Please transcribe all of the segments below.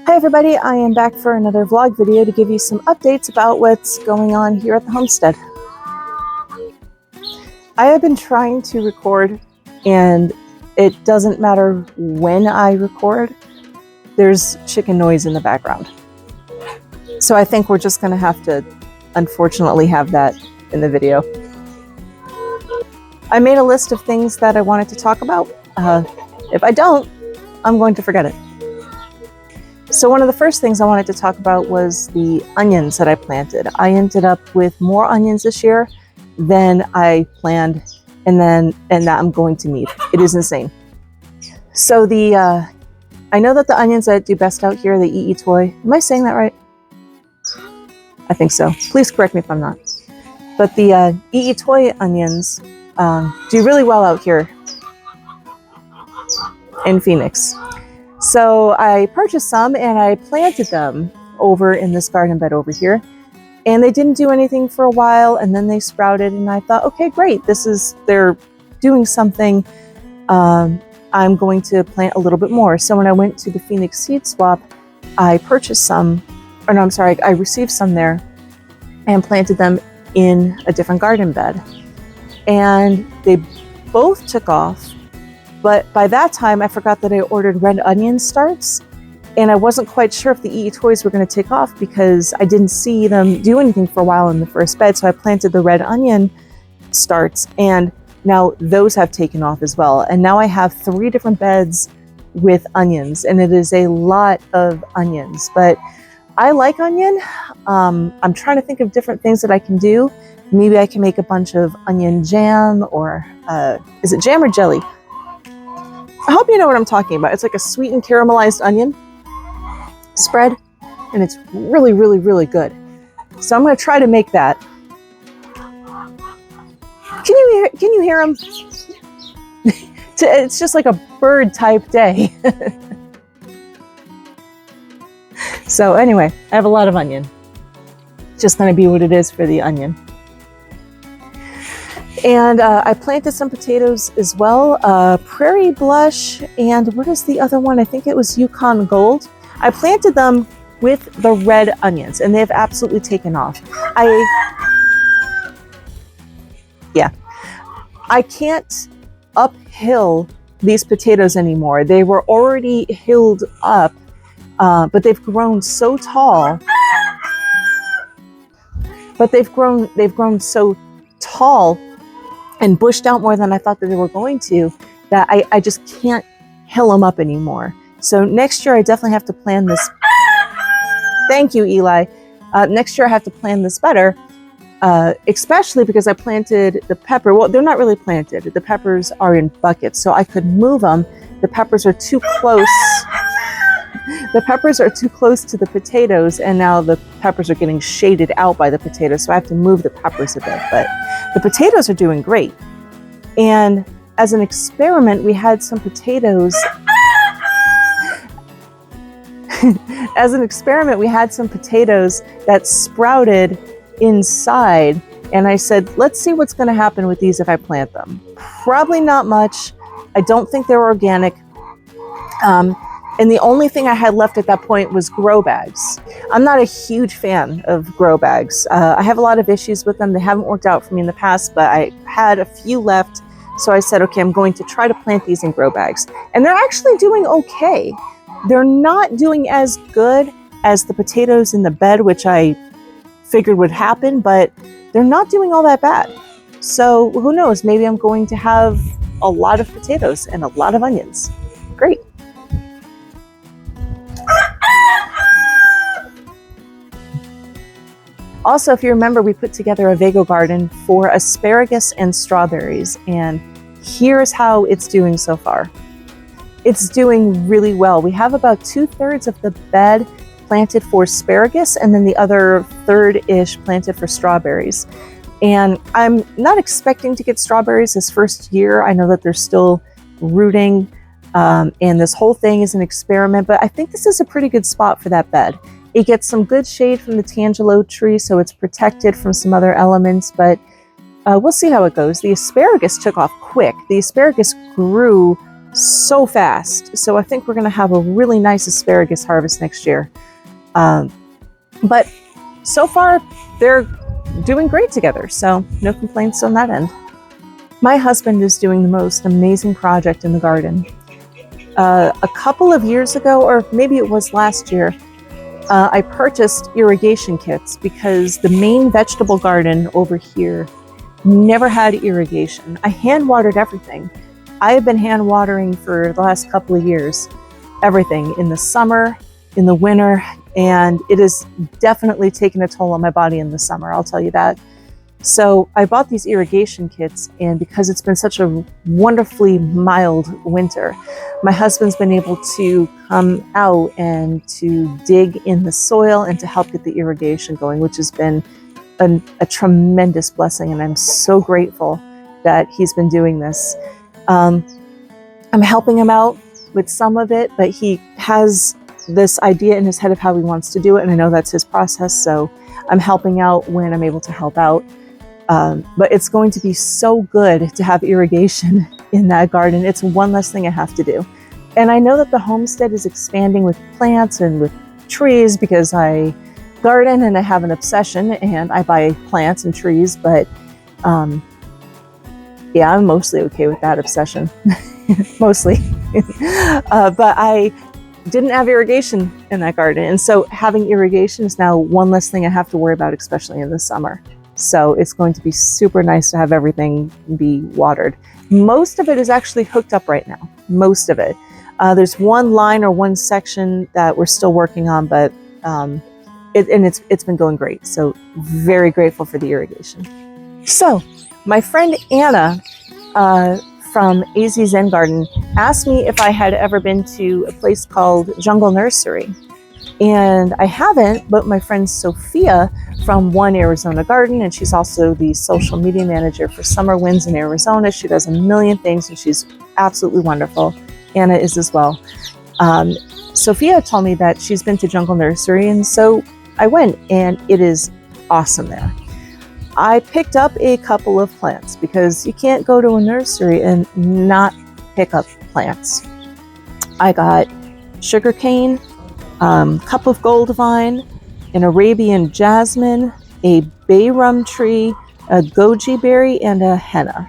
Hi everybody, I am back for another vlog video to give you some updates about what's going on here at the homestead. I have been trying to record, and it doesn't matter when I record, there's chicken noise in the background. So I think we're just going to have to, unfortunately, have that in the video. I made a list of things that I wanted to talk about. If I don't, I'm going to forget it. So one of the first things I wanted to talk about was the onions that I planted. I ended up with more onions this year than I planned and that I'm going to need. It is insane. So I know that the onions that do best out here, the EE Toy, am I saying that right? I think so. Please correct me if I'm not. But the EE Toy onions do really well out here in Phoenix. So I purchased some and I planted them over in this garden bed over here, and they didn't do anything for a while, and then they sprouted, and I thought, okay, great, they're doing something. I'm going to plant a little bit more. So when I went to the Phoenix seed swap, I purchased some, or no, I'm sorry, I received some there and planted them in a different garden bed, and they both took off. But by that time, I forgot that I ordered red onion starts, and I wasn't quite sure if the EE Toys were going to take off because I didn't see them do anything for a while in the first bed. So I planted the red onion starts, and now those have taken off as well. And now I have 3 different beds with onions, and it is a lot of onions. But I like onion. I'm trying to think of different things that I can do. Maybe I can make a bunch of onion jam, or is it jam or jelly? I hope you know what I'm talking about. It's like a sweetened caramelized onion spread, and it's really, really, really good. So I'm going to try to make that. Can you hear them? It's just like a bird type day. So anyway, I have a lot of onion. Just going to be what it is for the onion. And I planted some potatoes as well, Prairie Blush, and what is the other one? I think it was Yukon Gold. I planted them with the red onions, and they have absolutely taken off. I can't uphill these potatoes anymore. They were already hilled up, but they've grown so tall. And bushed out more than I thought that they were going to, that I just can't hill them up anymore. So next year I definitely have to plan this. Thank you, Eli. Next year I have to plan this better, especially because I planted the pepper. Well, they're not really planted. The peppers are in buckets, so I could move them. The peppers are too close. The peppers are too close to the potatoes, and now the peppers are getting shaded out by the potatoes, so I have to move the peppers a bit. But the potatoes are doing great. And as an experiment, we had some potatoes. As an experiment, we had some potatoes that sprouted inside, and I said, let's see what's going to happen with these if I plant them. Probably not much. I don't think they're organic. And the only thing I had left at that point was grow bags. I'm not a huge fan of grow bags. I have a lot of issues with them. They haven't worked out for me in the past, but I had a few left. So I said, okay, I'm going to try to plant these in grow bags. And they're actually doing okay. They're not doing as good as the potatoes in the bed, which I figured would happen, but they're not doing all that bad. So who knows, maybe I'm going to have a lot of potatoes and a lot of onions. Great. Also, if you remember, we put together a Vago garden for asparagus and strawberries, and here's how it's doing so far. It's doing really well. We have about 2/3 of the bed planted for asparagus, and then the other third-ish planted for strawberries. And I'm not expecting to get strawberries this first year. I know that they're still rooting, and this whole thing is an experiment, but I think this is a pretty good spot for that bed. It gets some good shade from the tangelo tree, so it's protected from some other elements, but we'll see how it goes. The asparagus took off quick. The asparagus grew so fast. So I think we're going to have a really nice asparagus harvest next year. But so far, they're doing great together. So no complaints on that end. My husband is doing the most amazing project in the garden. A couple of years ago, or maybe it was last year, I purchased irrigation kits because the main vegetable garden over here never had irrigation. I hand watered everything. I have been hand watering for the last couple of years, everything in the summer, in the winter, and it has definitely taken a toll on my body in the summer, I'll tell you that. So I bought these irrigation kits, and because it's been such a wonderfully mild winter, my husband's been able to come out and to dig in the soil and to help get the irrigation going, which has been a tremendous blessing, and I'm so grateful that he's been doing this. I'm helping him out with some of it, but he has this idea in his head of how he wants to do it, and I know that's his process, so I'm helping out when I'm able to help out. But it's going to be so good to have irrigation in that garden. It's one less thing I have to do. And I know that the homestead is expanding with plants and with trees because I garden and I have an obsession and I buy plants and trees, but yeah, I'm mostly okay with that obsession. Mostly. But I didn't have irrigation in that garden. And so having irrigation is now one less thing I have to worry about, especially in the summer. So it's going to be super nice to have everything be watered. Most of it is actually hooked up right now. Most of it. There's one line or one section that we're still working on, but it's been going great. So very grateful for the irrigation. So my friend Anna from AZ Zen Garden asked me if I had ever been to a place called Jungle Nursery. And I haven't, but my friend Sophia from One Arizona Garden, and she's also the social media manager for Summer Winds in Arizona. She does a million things and she's absolutely wonderful. Anna is as well. Sophia told me that she's been to Jungle Nursery, and so I went, and it is awesome there. I picked up a couple of plants because you can't go to a nursery and not pick up plants. I got sugarcane, cup of gold vine, an Arabian jasmine, a bay rum tree, a goji berry, and a henna.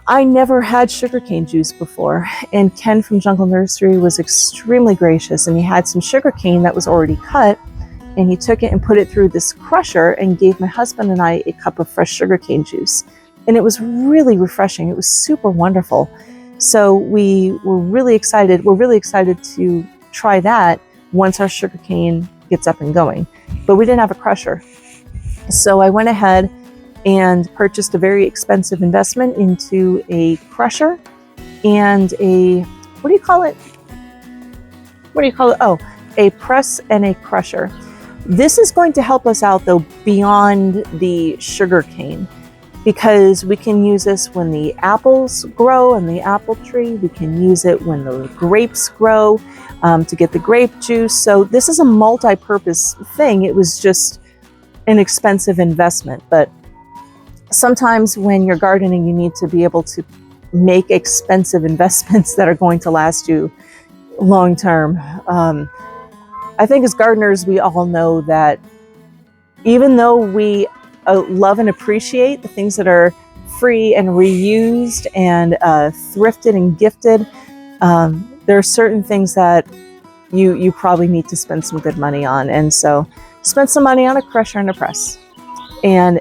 I never had sugarcane juice before, and Ken from Jungle Nursery was extremely gracious, and he had some sugarcane that was already cut, and he took it and put it through this crusher and gave my husband and I a cup of fresh sugarcane juice. And it was really refreshing. It was super wonderful. So we were really excited. We're really excited to try that once our sugarcane gets up and going. But we didn't have a crusher. So I went ahead and purchased a very expensive investment into a crusher and a, what do you call it? Oh, a press and a crusher. This is going to help us out though beyond the sugarcane, because we can use this when the apples grow in the apple tree. We can use it when the grapes grow to get the grape juice. So this is a multi-purpose thing. It was just an expensive investment, but sometimes when you're gardening, you need to be able to make expensive investments that are going to last you long term. I think as gardeners, we all know that even though we love and appreciate the things that are free and reused and thrifted and gifted, there are certain things that you probably need to spend some good money on. And so spend some money on a crusher and a press. And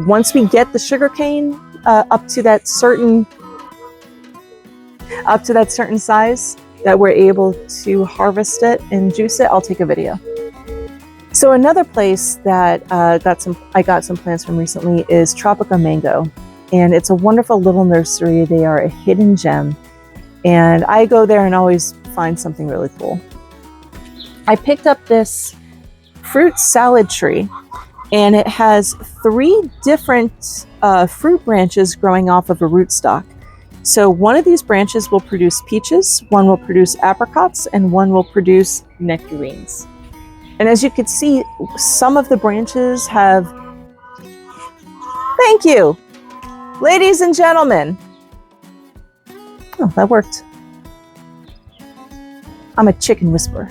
once we get the sugarcane up to that certain size that we're able to harvest it and juice it, I'll take a video. So another place that I got some plants from recently is Tropica Mango, and it's a wonderful little nursery. They are a hidden gem, and I go there and always find something really cool. I picked up this fruit salad tree, and it has 3 different fruit branches growing off of a rootstock. So one of these branches will produce peaches, one will produce apricots, and one will produce nectarines. And as you can see, some of the branches have Thank you. Ladies and gentlemen. Oh, that worked. I'm a chicken whisperer.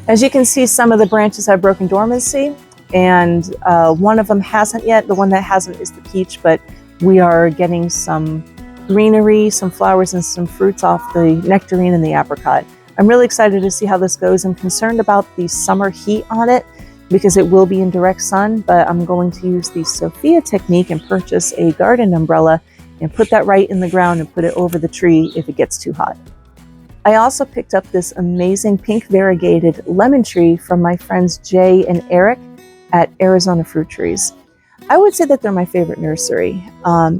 As you can see, some of the branches have broken dormancy, and one of them hasn't yet. The one that hasn't is the peach, but we are getting some greenery, some flowers, and some fruits off the nectarine and the apricot. I'm really excited to see how this goes. I'm concerned about the summer heat on it because it will be in direct sun, but I'm going to use the Sophia technique and purchase a garden umbrella and put that right in the ground and put it over the tree if it gets too hot. I also picked up this amazing pink variegated lemon tree from my friends Jay and Eric at Arizona Fruit Trees. I would say that they're my favorite nursery.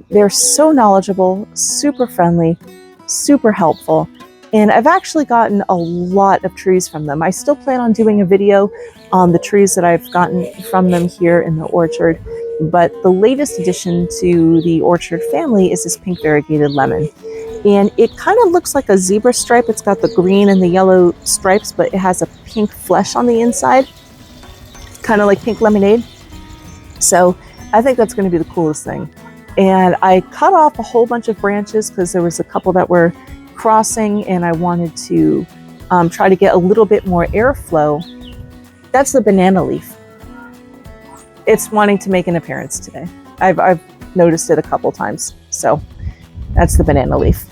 They're so knowledgeable, super friendly, super helpful, and I've actually gotten a lot of trees from them. I still plan on doing a video on the trees that I've gotten from them here in the orchard, but the latest addition to the orchard family is this pink variegated lemon. And it kind of looks like a zebra stripe. It's got the green and the yellow stripes, but it has a pink flesh on the inside, kind of like pink lemonade. So I think that's going to be the coolest thing. And I cut off a whole bunch of branches because there was a couple that were crossing and I wanted to try to get a little bit more airflow. That's the banana leaf. It's wanting to make an appearance today. I've noticed it a couple times. So that's the banana leaf.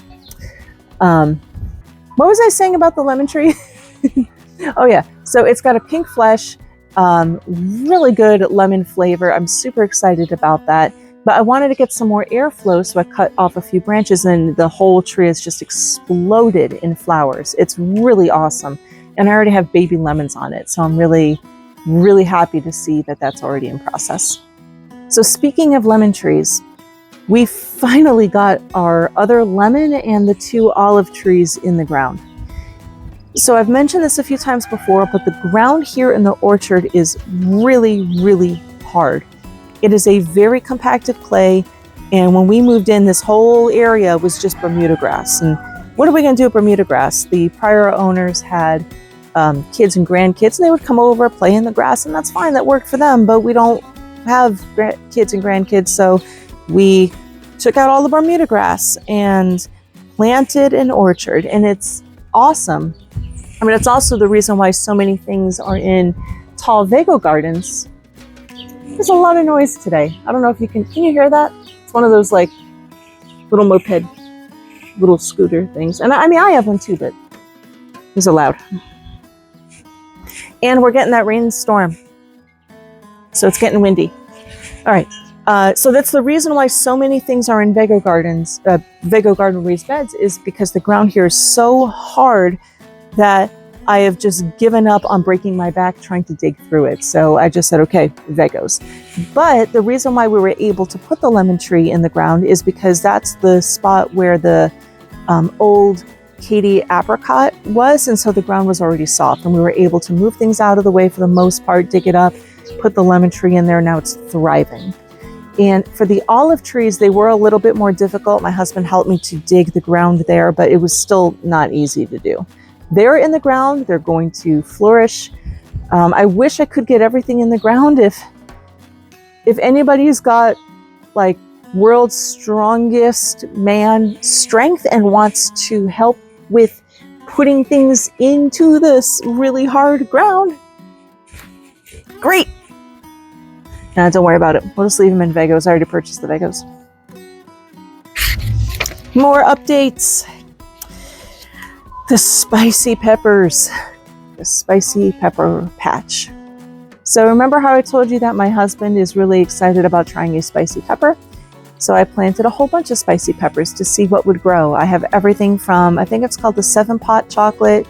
What was I saying about the lemon tree? Oh yeah, so it's got a pink flesh, really good lemon flavor. I'm super excited about that. But I wanted to get some more airflow, so I cut off a few branches and the whole tree has just exploded in flowers. It's really awesome. And I already have baby lemons on it, so I'm really, really happy to see that that's already in process. So speaking of lemon trees, we finally got our other lemon and the 2 olive trees in the ground. So I've mentioned this a few times before, but the ground here in the orchard is really, really hard. It is a very compacted clay, and when we moved in, this whole area was just Bermuda grass. And what are we going to do with Bermuda grass? The prior owners had kids and grandkids, and they would come over, play in the grass, and that's fine. That worked for them, but we don't have kids and grandkids, so we took out all the Bermuda grass and planted an orchard, and it's awesome. I mean, it's also the reason why so many things are in tall Vago gardens. There's a lot of noise today. I don't know if you can you hear that? It's one of those like little moped, little scooter things. And I mean, I have one too, but it's loud. And we're getting that rainstorm. So it's getting windy. All right. So that's the reason why so many things are in Vago gardens, Vago garden raised beds, is because the ground here is so hard that I have just given up on breaking my back trying to dig through it. So I just said, okay, Vagos. But the reason why we were able to put the lemon tree in the ground is because that's the spot where the old Katy apricot was. And so the ground was already soft and we were able to move things out of the way for the most part, dig it up, put the lemon tree in there. Now it's thriving. And for the olive trees, they were a little bit more difficult. My husband helped me to dig the ground there, but it was still not easy to do. They're in the ground. They're going to flourish. I wish I could get everything in the ground. If anybody's got like world's strongest man strength and wants to help with putting things into this really hard ground, great. Nah, don't worry about it. We'll just leave them in Vagos. I already purchased the Vagos. More updates. The spicy peppers. The spicy pepper patch. So remember how I told you that my husband is really excited about trying a spicy pepper? So I planted a whole bunch of spicy peppers to see what would grow. I have everything from, I think it's called the 7-pot chocolate,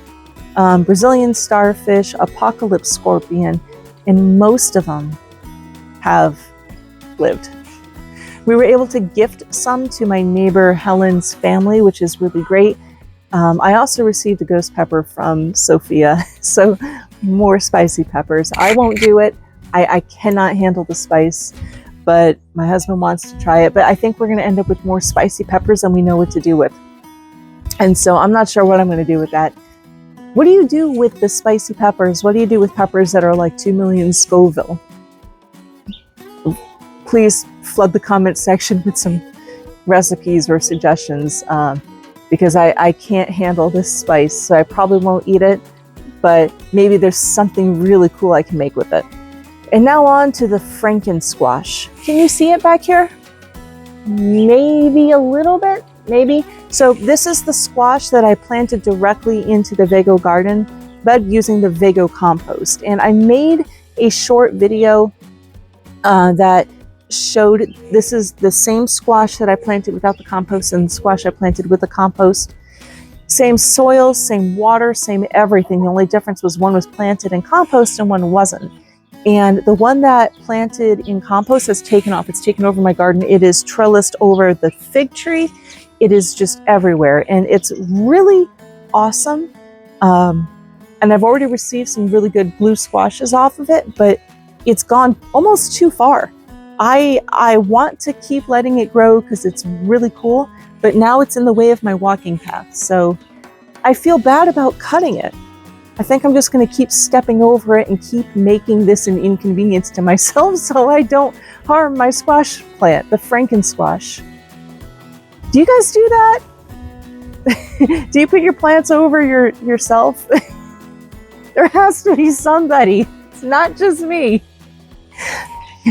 Brazilian starfish, apocalypse scorpion, and most of them have lived. We were able to gift some to my neighbor Helen's family, which is really great. I also received a ghost pepper from Sophia, so more spicy peppers. I won't do it. I cannot handle the spice, but my husband wants to try it. But I think we're going to end up with more spicy peppers than we know what to do with. And so I'm not sure what I'm going to do with that. What do you do with the spicy peppers? What do you do with peppers that are like 2 million Scoville? please flood the comment section with some recipes or suggestions, because I can't handle this spice, so I probably won't eat it, but maybe there's something really cool I can make with it. And now on to the Frankensquash. Can you see it back here? Maybe a little bit, maybe. So this is the squash that I planted directly into the Vego garden bed using the Vego compost. And I made a short video that showed this is the same squash that I planted without the compost and the squash I planted with the compost. Same soil, same water, same everything. The only difference was one was planted in compost and one wasn't. And the one that planted in compost has taken off. It's taken over my garden. It is trellised over the fig tree. It is just everywhere. And it's really awesome. And I've already received some really good blue squashes off of it, but it's gone almost too far. I want to keep letting it grow because it's really cool, but now it's in the way of my walking path. So I feel bad about cutting it. I think I'm just going to keep stepping over it and keep making this an inconvenience to myself so I don't harm my squash plant, the Frankensquash. Do you guys do that? Do you put your plants over yourself? There has to be somebody. It's not just me.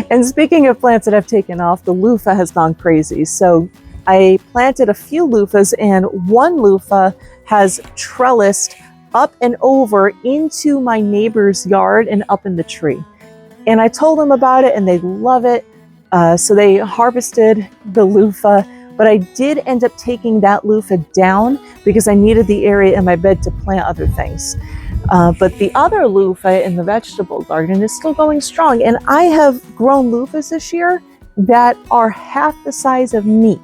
And speaking of plants that I've taken off, the loofah has gone crazy. So I planted a few loofahs, and one loofah has trellised up and over into my neighbor's yard and up in the tree. And I told them about it and they love it. So they harvested the loofah, but I did end up taking that loofah down because I needed the area in my bed to plant other things. But the other loofah in the vegetable garden is still going strong. And I have grown loofahs this year that are half the size of me.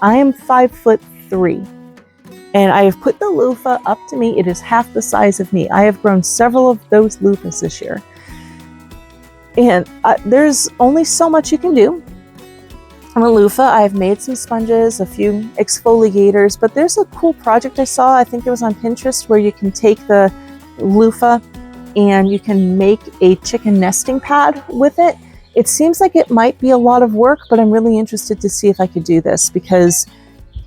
I am 5'3". And I have put the loofah up to me. It is half the size of me. I have grown several of those loofahs this year. And there's only so much you can do on a loofah. I've made some sponges, a few exfoliators, but there's a cool project I saw, I think it was on Pinterest, where you can take the loofah and you can make a chicken nesting pad with it. It seems like it might be a lot of work, but I'm really interested to see if I could do this because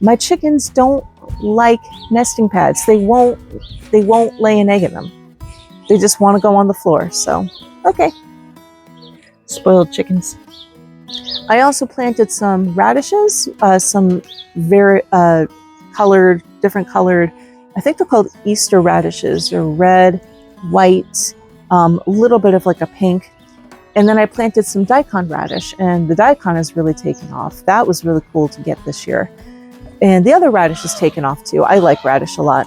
my chickens don't like nesting pads. They won't lay an egg in them. They just want to go on the floor. So, okay. Spoiled chickens. I also planted some radishes, some very different colored, I think they're called Easter radishes. They're red, white, a little bit of like a pink. And then I planted some daikon radish, and the daikon has really taken off. That was really cool to get this year. And the other radish has taken off too. I like radish a lot.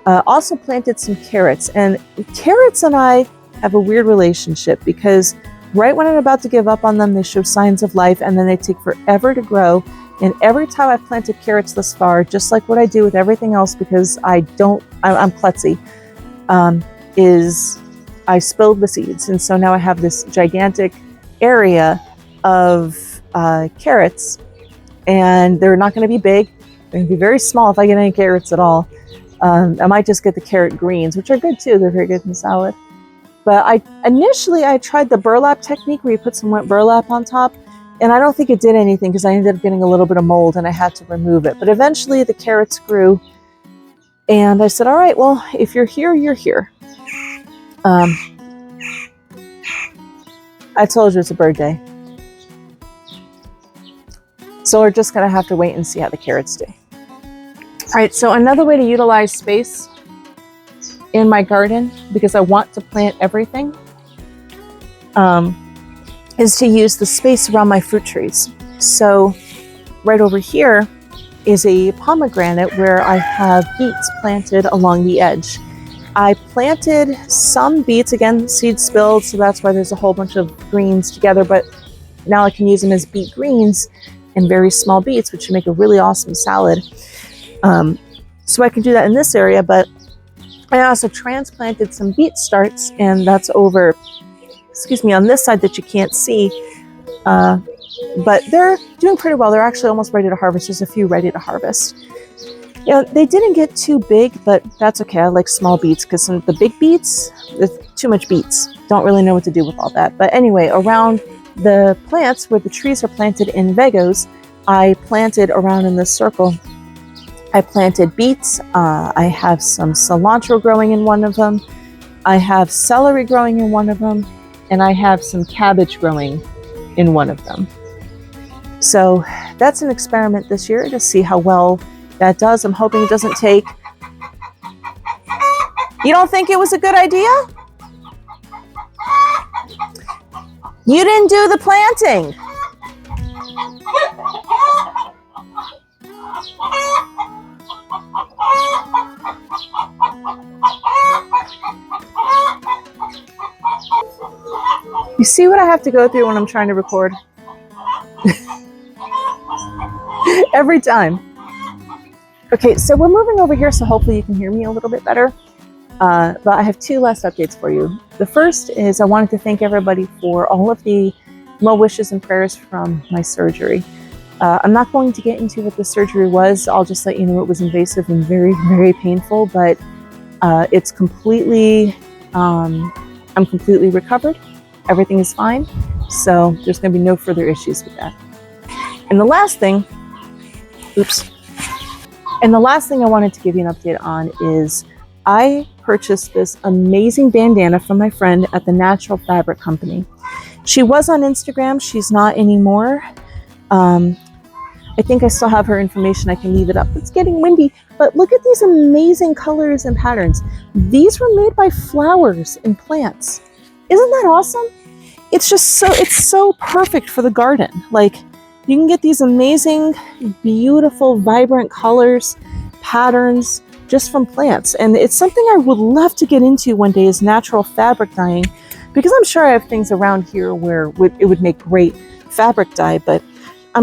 Also planted some carrots, and carrots and I have a weird relationship because right when I'm about to give up on them, they show signs of life and then they take forever to grow. And every time I've planted carrots thus far, just like what I do with everything else, because I'm klutzy, is I spilled the seeds. And so now I have this gigantic area of carrots, and they're not going to be big. They're going to be very small if I get any carrots at all. I might just get the carrot greens, which are good too. They're very good in salad. But initially I tried the burlap technique where you put some wet burlap on top, and I don't think it did anything because I ended up getting a little bit of mold and I had to remove it. But eventually the carrots grew, and I said, all right, well, if you're here, you're here. I told you it's a bird day. So we're just going to have to wait and see how the carrots do. All right, so another way to utilize space in my garden, because I want to plant everything, is to use the space around my fruit trees. So right over here is a pomegranate where I have beets planted along the edge. I planted some beets, again, seed spilled, so that's why there's a whole bunch of greens together, but now I can use them as beet greens and very small beets, which would make a really awesome salad. So I can do that in this area, but I also transplanted some beet starts, and that's over, on this side that you can't see, but they're doing pretty well. They're actually almost ready to harvest. There's a few ready to harvest. Yeah, they didn't get too big, but that's okay. I like small beets because some of the big beets, there's too much beets. Don't really know what to do with all that. But anyway, around the plants where the trees are planted in Vegos, I planted around in this circle. I planted beets. I have some cilantro growing in one of them. I have celery growing in one of them. And I have some cabbage growing in one of them. So that's an experiment this year to see how well that does. I'm hoping it doesn't take... You don't think it was a good idea? You didn't do the planting. You see what I have to go through when I'm trying to record? Every time. Okay, so we're moving over here, so hopefully you can hear me a little bit better. But I have two last updates for you. The first is I wanted to thank everybody for all of the well wishes and prayers from my surgery. I'm not going to get into what the surgery was. I'll just let you know it was invasive and very, very painful, but it's completely, I'm completely recovered. Everything is fine. So there's going to be no further issues with that. And the last thing, And the last thing I wanted to give you an update on is I purchased this amazing bandana from my friend at the Natural Fabric Company. She was on Instagram. She's not anymore. I think I still have her information. I can leave it up. It's getting windy, but look at these amazing colors and patterns. These were made by flowers and plants. Isn't that awesome? It's just it's so perfect for the garden. Like, you can get these amazing, beautiful, vibrant colors, patterns, just from plants. And it's something I would love to get into one day, is natural fabric dyeing, because I'm sure I have things around here where it would make great fabric dye, but I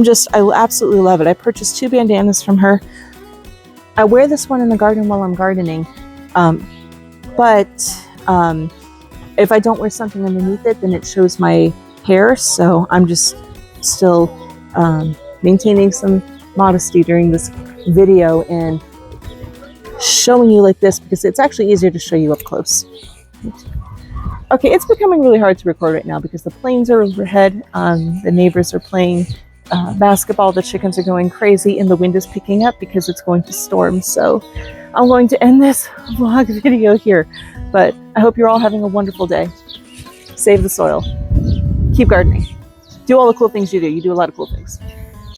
absolutely love it. I purchased 2 bandanas from her. I wear this one in the garden while I'm gardening, but if I don't wear something underneath it, then it shows my hair, so I'm just still maintaining some modesty during this video and showing you like this, because it's actually easier to show you up close. Okay, it's becoming really hard to record right now because the planes are overhead, the neighbors are playing basketball, the chickens are going crazy, and the wind is picking up because it's going to storm. So I'm going to end this vlog video here, but I hope you're all having a wonderful day. Save the soil. Keep gardening. Do all the cool things you do. You do a lot of cool things.